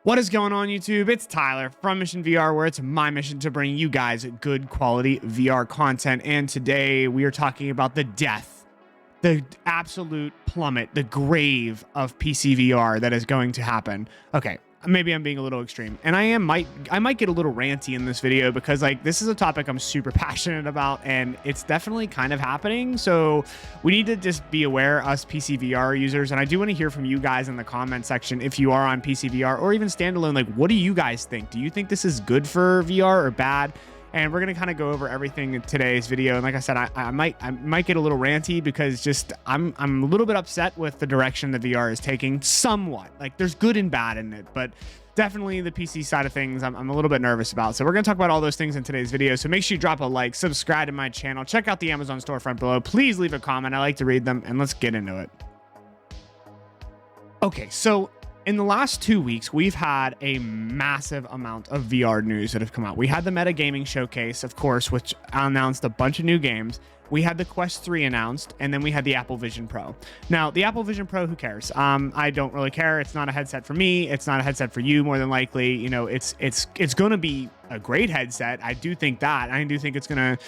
What is going on, YouTube? It's Tyler from Mission VR, where it's my mission to bring you guys good quality VR content. And today we are talking about the death, the absolute plummet, the grave of PCVR that is going to happen. Okay, maybe I'm being a little extreme, and I might get a little ranty in this video because this is a topic I'm super passionate about, and it's definitely kind of happening. So we need to just be aware, us PCVR users, and I do want to hear from you guys in the comment section if you are on PCVR or even standalone. Like, what do you guys think? Do you think this is good for VR or bad? And we're gonna kind of go over everything in today's video. And like I said, I might get a little ranty because just I'm a little bit upset with the direction that VR is taking. Somewhat, like, there's good and bad in it, but definitely the PC side of things I'm a little bit nervous about. So we're gonna talk about all those things in today's video. So make sure you drop a like, subscribe to my channel, check out the Amazon storefront below. Please leave a comment. I like to read them, and let's get into it. Okay, so in the last 2 weeks, we've had a massive amount of VR news that have come out. We had the Meta Gaming Showcase, of course, which announced a bunch of new games. We had the Quest 3 announced, and then we had the Apple Vision Pro. Now, the Apple Vision Pro, who cares? I don't really care. It's not a headset for me. It's not a headset for you, more than likely. You know, it's going to be a great headset. I do think that. I do think it's going to,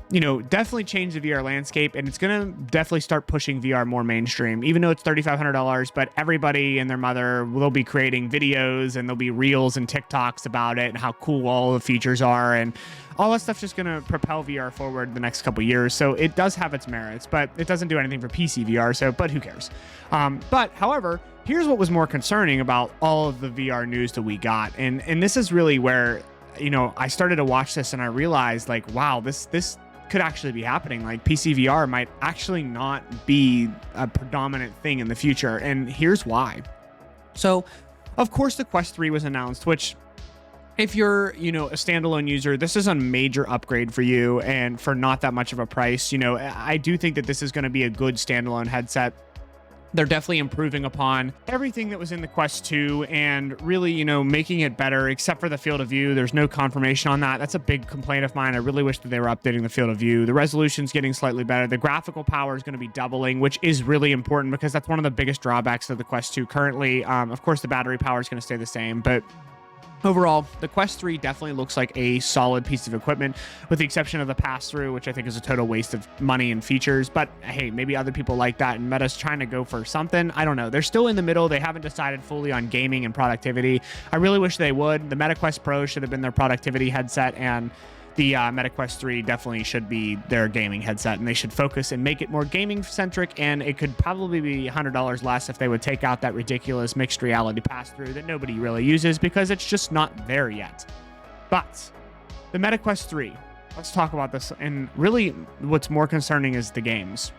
you know, definitely change the VR landscape, and it's going to definitely start pushing VR more mainstream, even though it's $3,500. But everybody and their mother will be creating videos, and there'll be reels and TikToks about it and how cool all the features are, and all that stuff's just going to propel VR forward the next couple years. So it does have its merits, but it doesn't do anything for PC VR. So, but who cares? But however, here's what was more concerning about all of the VR news that we got, and this is really where, you know, I started to watch this and I realized, like, wow, this could actually be happening. Like, PCVR might actually not be a predominant thing in the future, and here's why. So of course the Quest 3 was announced, which, if you're, you know, a standalone user, this is a major upgrade for you, and for not that much of a price. You know, I do think that this is going to be a good standalone headset. They're definitely improving upon everything that was in the Quest 2 and really, you know, making it better, except for the field of view. There's no confirmation on that. That's a big complaint of mine. I really wish that they were updating the field of view. The resolution's getting slightly better. The graphical power is going to be doubling, which is really important because that's one of the biggest drawbacks of the Quest 2 currently. Of course, the battery power is going to stay the same, but overall, the Quest 3 definitely looks like a solid piece of equipment, with the exception of the pass-through, which I think is a total waste of money and features. But hey, maybe other people like that, and Meta's trying to go for something. I don't know. They're still in the middle. They haven't decided fully on gaming and productivity. I really wish they would. The Meta Quest Pro should have been their productivity headset, and the Meta Quest 3 definitely should be their gaming headset, and they should focus and make it more gaming centric. And it could probably be $100 less if they would take out that ridiculous mixed reality pass-through that nobody really uses because it's just not there yet. But the Meta Quest 3, let's talk about this. And really what's more concerning is the games.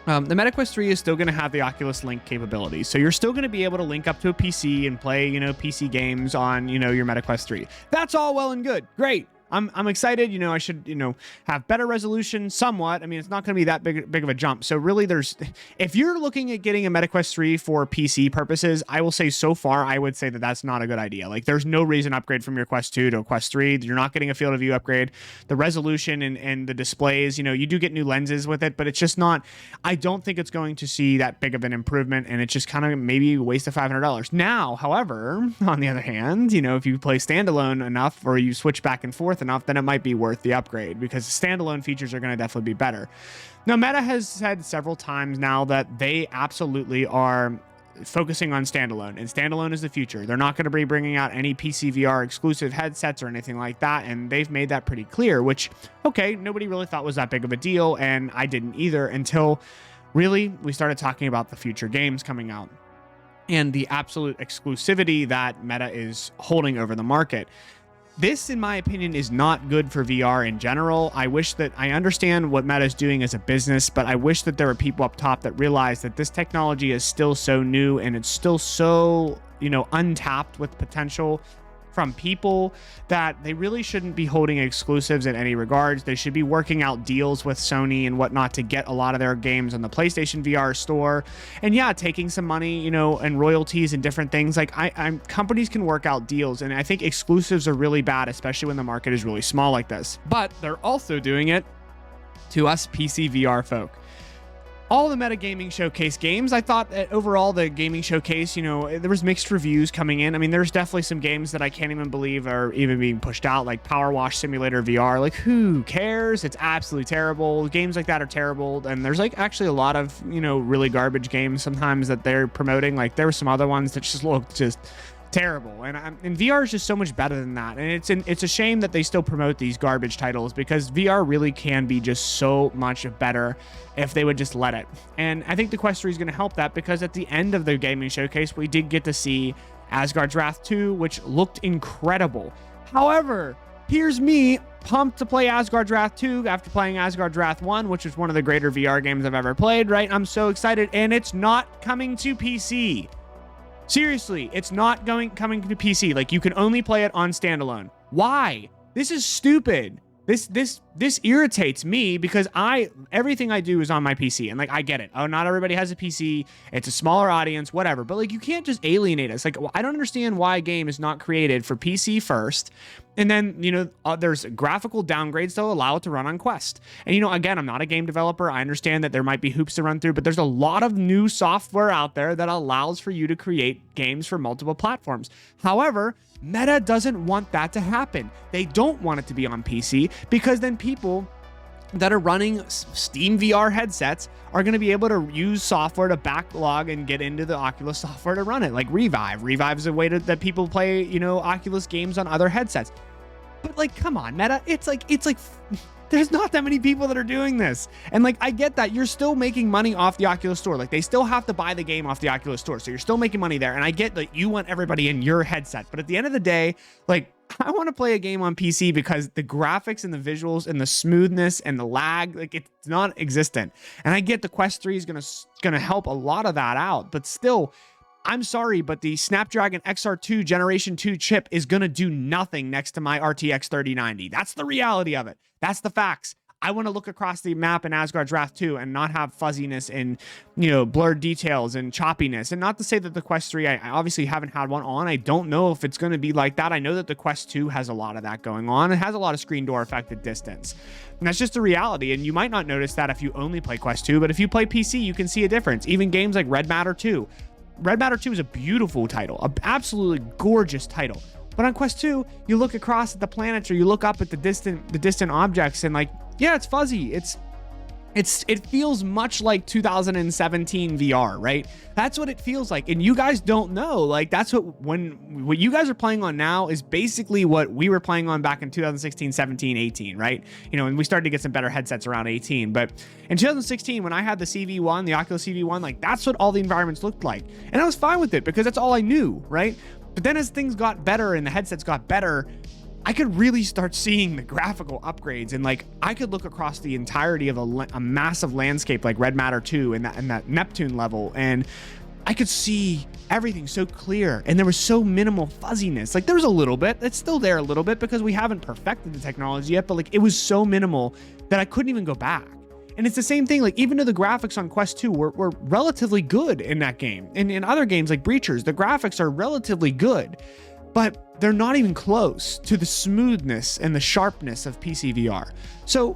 The Meta Quest 3 is still going to have the Oculus Link capabilities. So you're still going to be able to link up to a PC and play, you know, PC games on, you know, your Meta Quest 3. That's all well and good. Great. I'm excited. You know, I should, you know, have better resolution somewhat. I mean, it's not going to be that big of a jump. So really, if you're looking at getting a Meta Quest 3 for PC purposes, I will say so far, I would say that that's not a good idea. Like, there's no reason to upgrade from your Quest 2 to a Quest 3. You're not getting a field of view upgrade. The resolution and the displays, you know, you do get new lenses with it, but it's just not, I don't think it's going to see that big of an improvement, and it's just kind of maybe a waste of $500. Now, however, on the other hand, you know, if you play standalone enough or you switch back and forth enough, then it might be worth the upgrade because standalone features are going to definitely be better. Now, Meta has said several times now that they absolutely are focusing on standalone, and standalone is the future. They're not going to be bringing out any PCVR exclusive headsets or anything like that, and they've made that pretty clear, which, okay, nobody really thought was that big of a deal, and I didn't either until really we started talking about the future games coming out and the absolute exclusivity that Meta is holding over the market. This, in my opinion, is not good for VR in general. I wish that I understand what Meta is doing as a business, but I wish that there were people up top that realize that this technology is still so new and it's still so, you know, untapped with potential from people that they really shouldn't be holding exclusives in any regards. They should be working out deals with Sony and whatnot to get a lot of their games on the PlayStation VR store. And yeah, taking some money, you know, and royalties and different things. Like, companies can work out deals, and I think exclusives are really bad, especially when the market is really small like this. But they're also doing it to us PC VR folk. all the metagaming showcase games. I thought that overall the gaming showcase, you know, there was mixed reviews coming in. I mean, there's definitely some games that I can't even believe are even being pushed out, like Power Wash Simulator VR. Like, who cares? It's absolutely terrible. Games like that are terrible. And there's like actually a lot of, you know, really garbage games sometimes that they're promoting. Like there were some other ones that just looked just terrible, and VR is just so much better than that. And it's a shame that they still promote these garbage titles, because VR really can be just so much better if they would just let it. And I think the Quest 3 is going to help that, because at the end of the gaming showcase we did get to see Asgard's Wrath 2, which looked incredible. However, here's me pumped to play Asgard's Wrath 2 after playing Asgard's Wrath 1, which is one of the greater VR games I've ever played, right? I'm so excited, and it's not coming to PC. Seriously, it's not coming to PC. Like, you can only play it on standalone. Why? This is stupid. This irritates me, because everything I do is on my PC, and like, I get it. Oh, not everybody has a PC. It's a smaller audience, whatever. But like, you can't just alienate us. Like, I don't understand why a game is not created for PC first, and then, you know, there's graphical downgrades to allow it to run on Quest. And, you know, again, I'm not a game developer. I understand that there might be hoops to run through, but there's a lot of new software out there that allows for you to create games for multiple platforms. However, Meta doesn't want that to happen. They don't want it to be on PC, because then people that are running Steam VR headsets are going to be able to use software to backlog and get into the Oculus software to run it, like Revive. Revive is a way that people play, you know, Oculus games on other headsets. But like, come on, Meta. It's like there's not that many people that are doing this. And like, I get that you're still making money off the Oculus Store. Like, they still have to buy the game off the Oculus Store. So you're still making money there. And I get that you want everybody in your headset. But at the end of the day, like, I want to play a game on PC because the graphics and the visuals and the smoothness and the lag, like, it's not existent. And I get the Quest 3 is gonna help a lot of that out. But still, I'm sorry, but the Snapdragon XR2 Generation 2 chip is going to do nothing next to my RTX 3090. That's the reality of it. That's the facts. I want to look across the map in Asgard's Wrath 2 and not have fuzziness and, you know, blurred details and choppiness. And not to say that the Quest 3, I obviously haven't had one on. I don't know if it's going to be like that. I know that the Quest 2 has a lot of that going on. It has a lot of screen door effect at distance. And that's just the reality. And you might not notice that if you only play Quest 2, but if you play PC, you can see a difference. Even games like Red Matter 2. Red Matter 2 is a beautiful title, an absolutely gorgeous title. But on Quest 2, you look across at the planets, or you look up at the distant objects, and like, yeah, it's fuzzy. It feels much like 2017 VR, right? That's what it feels like. And you guys don't know. Like, that's what you guys are playing on now is basically what we were playing on back in 2016, 17, 18, right? You know, and we started to get some better headsets around 18. But in 2016, when I had the CV1, the Oculus CV1, like, that's what all the environments looked like. And I was fine with it because that's all I knew, right? But then as things got better and the headsets got better, I could really start seeing the graphical upgrades, and like, I could look across the entirety of a massive landscape like Red Matter 2 and that Neptune level, and I could see everything so clear, and there was so minimal fuzziness. Like, there was a little bit, it's still there a little bit because we haven't perfected the technology yet, but like, it was so minimal that I couldn't even go back. And it's the same thing, like, even though the graphics on Quest 2 were relatively good in that game, and in other games like Breachers, the graphics are relatively good, but they're not even close to the smoothness and the sharpness of PCVR. So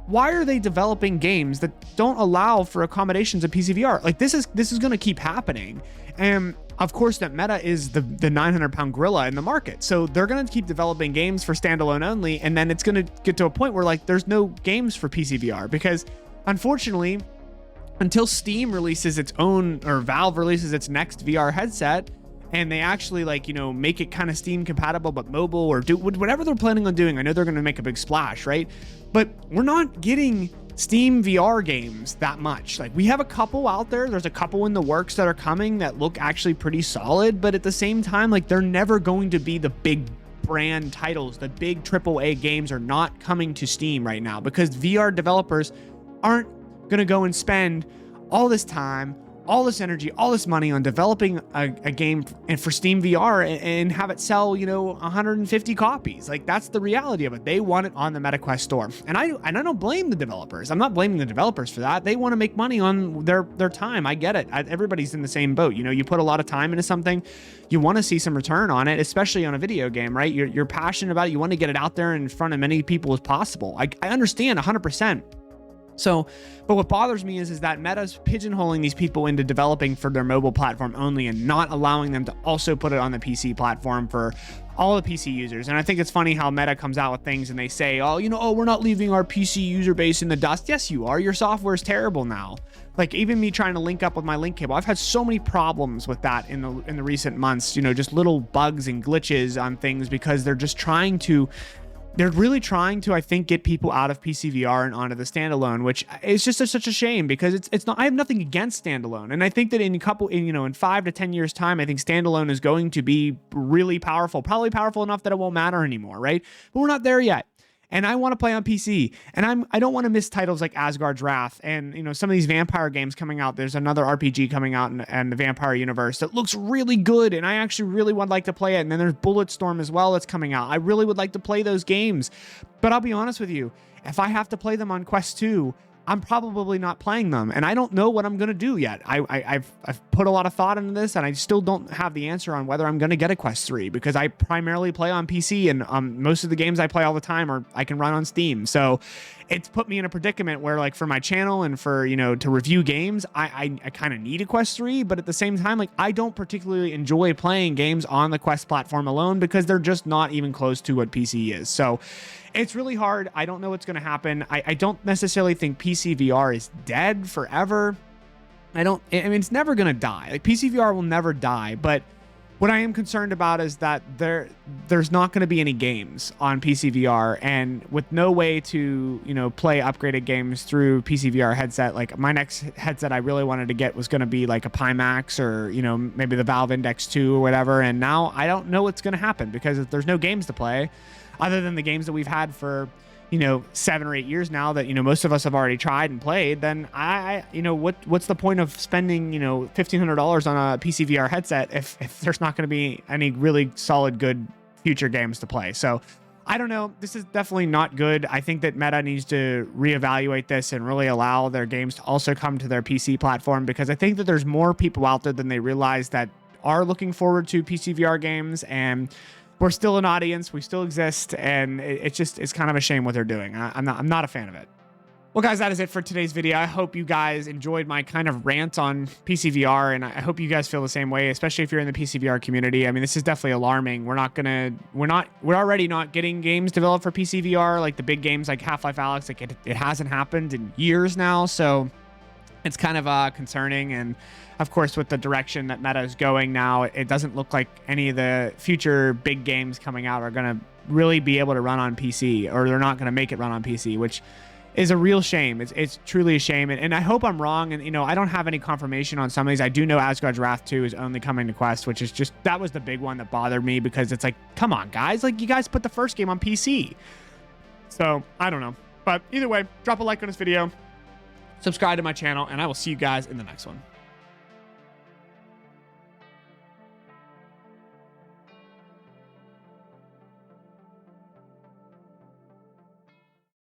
why are they developing games that don't allow for accommodations of PCVR? Like, this is going to keep happening. And of course, that Meta is the 900-pound gorilla in the market. So they're going to keep developing games for standalone only. And then it's going to get to a point where, like, there's no games for PCVR, because unfortunately, until Steam releases its own, or Valve releases its next VR headset, and they actually, like, you know, make it kind of Steam compatible but mobile, or do whatever they're planning on doing. I know they're going to make a big splash, right? But we're not getting Steam VR games that much. Like, we have a couple out there. There's a couple in the works that are coming that look actually pretty solid, but at the same time, like, they're never going to be the big brand titles. The big AAA games are not coming to Steam right now, because VR developers aren't going to go and spend all this time, all this energy, all this money on developing a game and for Steam VR and have it sell, you know, 150 copies. Like, that's the reality of it. They want it on the MetaQuest store. And I don't blame the developers. I'm not blaming the developers for that. They want to make money on their time. I get it. Everybody's in the same boat. You know, you put a lot of time into something, you want to see some return on it, especially on a video game, right? You're passionate about it. You want to get it out there in front of many people as possible. I understand 100%. So, but what bothers me is that Meta's pigeonholing these people into developing for their mobile platform only and not allowing them to also put it on the PC platform for all the PC users. And I think it's funny how Meta comes out with things and they say, oh, we're not leaving our PC user base in the dust. Yes, you are. Your software is terrible now. Like even me trying to link up with my link cable, I've had so many problems with that in the recent months, just little bugs and glitches on things because they're really trying to, I think, get people out of PCVR and onto the standalone, which is just such a shame because it's not, I have nothing against standalone. And I think that in 5 to 10 years time, I think standalone is going to be really powerful, probably powerful enough that it won't matter anymore. Right. But we're not there yet. And I want to play on PC, and I don't want to miss titles like Asgard's Wrath and some of these vampire games coming out. There's another RPG coming out in the vampire universe that looks really good, and I actually really would like to play it. And then there's Bulletstorm as well that's coming out. I really would like to play those games, but I'll be honest with you, if I have to play them on Quest 2, I'm probably not playing them, and I don't know what I'm gonna do yet. I've put a lot of thought into this, and I still don't have the answer on whether I'm gonna get a Quest 3 because I primarily play on PC, and most of the games I play all the time I can run on Steam. So it's put me in a predicament where, like, for my channel and for to review games, I kind of need a Quest 3, but at the same time, like, I don't particularly enjoy playing games on the Quest platform alone because they're just not even close to what PC is. So it's really hard. I don't know what's going to happen. I don't necessarily think PCVR is dead forever. I mean, it's never going to die. Like, PCVR will never die, but what I am concerned about is that there's not going to be any games on PCVR, and with no way to, play upgraded games through PCVR headset. Like, my next headset I really wanted to get was going to be like a Pimax or, maybe the Valve Index 2 or whatever. And now I don't know what's going to happen because if there's no games to play other than the games that we've had for 7 or 8 years now that most of us have already tried and played, then what's the point of spending $1,500 on a PCVR headset if there's not going to be any really solid good future games to play? So I don't know. This is definitely not good. I think that Meta needs to reevaluate this and really allow their games to also come to their PC platform, because I think that there's more people out there than they realize that are looking forward to PCVR games, and we're still an audience. We still exist, and it's kind of a shame what they're doing. I'm not a fan of it. Well, guys, that is it for today's video. I hope you guys enjoyed my kind of rant on PCVR, and I hope you guys feel the same way, especially if you're in the PCVR community. I mean, this is definitely alarming. We're already not getting games developed for PCVR, like the big games like Half-Life Alyx. Like it hasn't happened in years now, so it's kind of concerning. And of course, with the direction that Meta is going now, it doesn't look like any of the future big games coming out are going to really be able to run on PC, or they're not going to make it run on PC, which is a real shame. It's truly a shame. And I hope I'm wrong. And, I don't have any confirmation on some of these. I do know Asgard's Wrath 2 is only coming to Quest, which is that was the big one that bothered me, because it's like, come on, guys. Like, you guys put the first game on PC. So I don't know. But either way, drop a like on this video, subscribe to my channel, and I will see you guys in the next one.